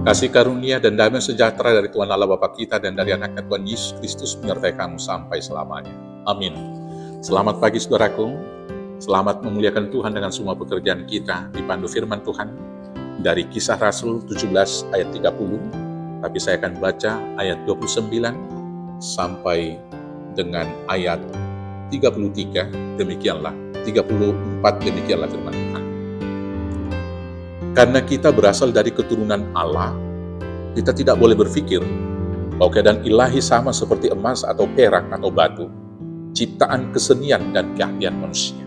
Kasih karunia dan damai sejahtera dari Tuhan Allah Bapa kita dan dari anaknya Tuhan Yesus Kristus menyertai kamu sampai selamanya. Amin. Selamat pagi saudaraku. Selamat memuliakan Tuhan dengan semua pekerjaan kita. Dipandu firman Tuhan dari Kisah Rasul 17 ayat 30. Tapi saya akan baca ayat 29 sampai dengan ayat 33. Demikianlah 34, demikianlah firman Tuhan. Karena kita berasal dari keturunan Allah, kita tidak boleh berpikir bahwa keadaan ilahi sama seperti emas atau perak atau batu, ciptaan kesenian dan keahlian manusia.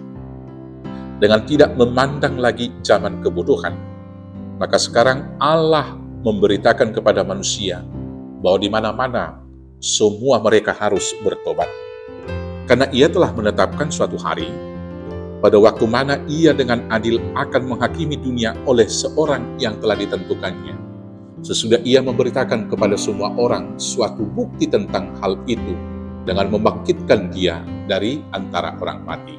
Dengan tidak memandang lagi zaman kebodohan, maka sekarang Allah memberitakan kepada manusia bahwa di mana-mana semua mereka harus bertobat. Karena Ia telah menetapkan suatu hari, pada waktu mana Ia dengan adil akan menghakimi dunia oleh seorang yang telah ditentukannya. Sesudah Ia memberitakan kepada semua orang suatu bukti tentang hal itu dengan membangkitkan Dia dari antara orang mati.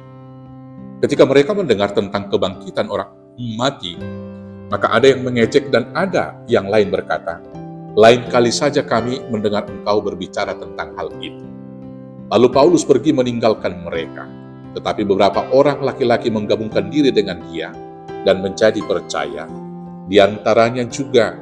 Ketika mereka mendengar tentang kebangkitan orang mati, maka ada yang mengejek dan ada yang lain berkata, "Lain kali saja kami mendengar engkau berbicara tentang hal itu." Lalu Paulus pergi meninggalkan mereka. Tetapi beberapa orang laki-laki menggabungkan diri dengan dia dan menjadi percaya. Di antaranya juga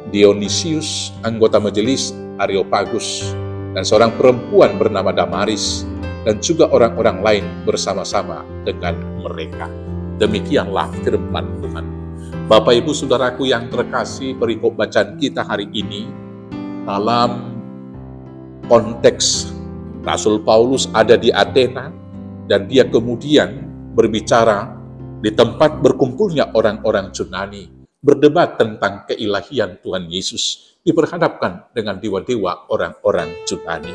Dionysius, anggota majelis Areopagus, dan seorang perempuan bernama Damaris, dan juga orang-orang lain bersama-sama dengan mereka. Demikianlah firman Tuhan. Bapak Ibu Saudaraku yang terkasih, perikop bacaan kita hari ini dalam konteks Rasul Paulus ada di Athena, dan dia kemudian berbicara di tempat berkumpulnya orang-orang Yunani, berdebat tentang keilahian Tuhan Yesus, diperhadapkan dengan dewa-dewa orang-orang Yunani.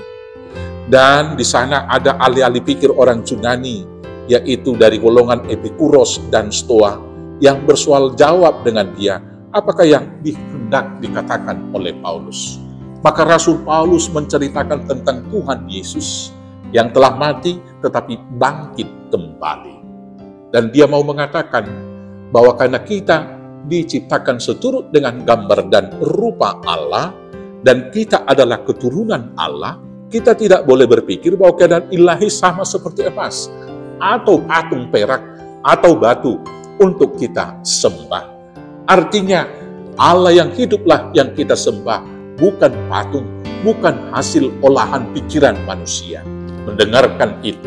Dan di sana ada ahli-ahli pikir orang Yunani, yaitu dari golongan Epikuros dan Stoa, yang bersoal jawab dengan dia, apakah yang hendak dikatakan oleh Paulus. Maka Rasul Paulus menceritakan tentang Tuhan Yesus, yang telah mati tetapi bangkit kembali. Dan dia mau mengatakan bahwa karena kita diciptakan seturut dengan gambar dan rupa Allah, dan kita adalah keturunan Allah, kita tidak boleh berpikir bahwa keadaan ilahi sama seperti emas, atau patung perak, atau batu untuk kita sembah. Artinya Allah yang hiduplah yang kita sembah, bukan patung, bukan hasil olahan pikiran manusia. Mendengarkan itu,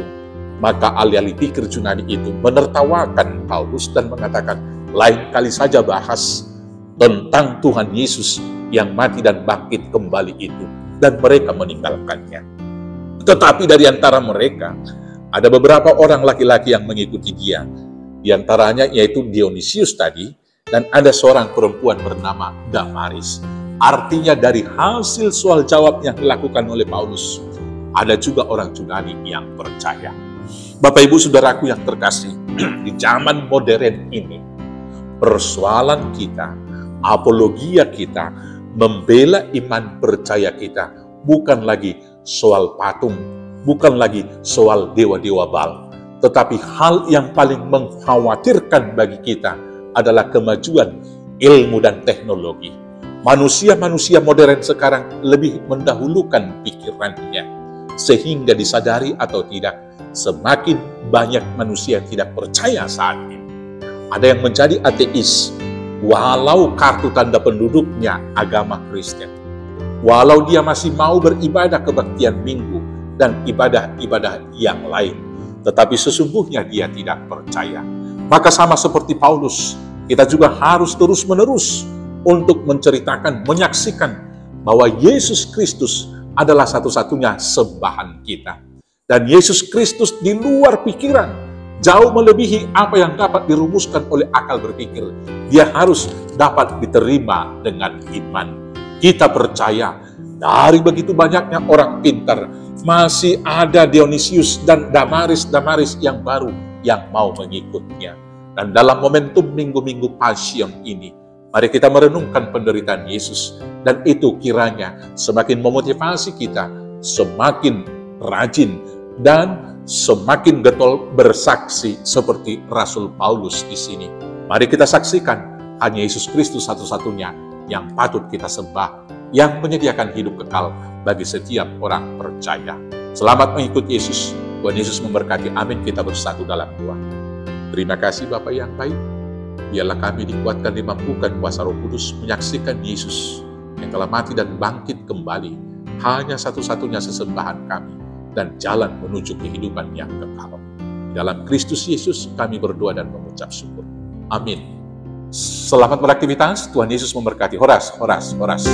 maka ahli-ahli pikir Yunani itu menertawakan Paulus dan mengatakan, lain kali saja bahas tentang Tuhan Yesus yang mati dan bangkit kembali itu, dan mereka meninggalkannya. Tetapi dari antara mereka, ada beberapa orang laki-laki yang mengikuti dia, di antaranya yaitu Dionysius tadi, dan ada seorang perempuan bernama Damaris. Artinya dari hasil soal jawab yang dilakukan oleh Paulus, ada juga orang Yunani yang percaya. Bapak Ibu Saudaraku yang terkasih, di zaman modern ini, persoalan kita, apologia kita, membela iman percaya kita, bukan lagi soal patung, bukan lagi soal dewa-dewa Baal. Tetapi hal yang paling mengkhawatirkan bagi kita adalah kemajuan ilmu dan teknologi. Manusia-manusia modern sekarang lebih mendahulukan pikirannya, sehingga disadari atau tidak, semakin banyak manusia yang tidak percaya saat ini. Ada yang menjadi ateis, walau kartu tanda penduduknya agama Kristen. Walau dia masih mau beribadah kebaktian minggu dan ibadah-ibadah yang lain, tetapi sesungguhnya dia tidak percaya. Maka sama seperti Paulus, kita juga harus terus-menerus untuk menceritakan, menyaksikan bahwa Yesus Kristus adalah satu-satunya sembahan kita. Dan Yesus Kristus di luar pikiran, jauh melebihi apa yang dapat dirumuskan oleh akal berpikir. Dia harus dapat diterima dengan iman. Kita percaya dari begitu banyaknya orang pintar, masih ada Dionysius dan Damaris yang baru yang mau mengikutnya. Dan dalam momentum minggu-minggu Pasion ini, mari kita merenungkan penderitaan Yesus, dan itu kiranya semakin memotivasi kita, semakin rajin, dan semakin getol bersaksi seperti Rasul Paulus di sini. Mari kita saksikan, hanya Yesus Kristus satu-satunya yang patut kita sembah, yang menyediakan hidup kekal bagi setiap orang percaya. Selamat mengikut Yesus. Tuhan Yesus memberkati. Amin. Kita bersatu dalam doa. Terima kasih Bapa yang baik. Biarlah kami dikuatkan, dimampukan kuasa Roh Kudus menyaksikan Yesus yang telah mati dan bangkit kembali. Hanya satu-satunya sesembahan kami dan jalan menuju kehidupan yang kekal. Dalam Kristus Yesus kami berdoa dan mengucap syukur. Amin. Selamat beraktivitas. Tuhan Yesus memberkati. Horas, horas, horas.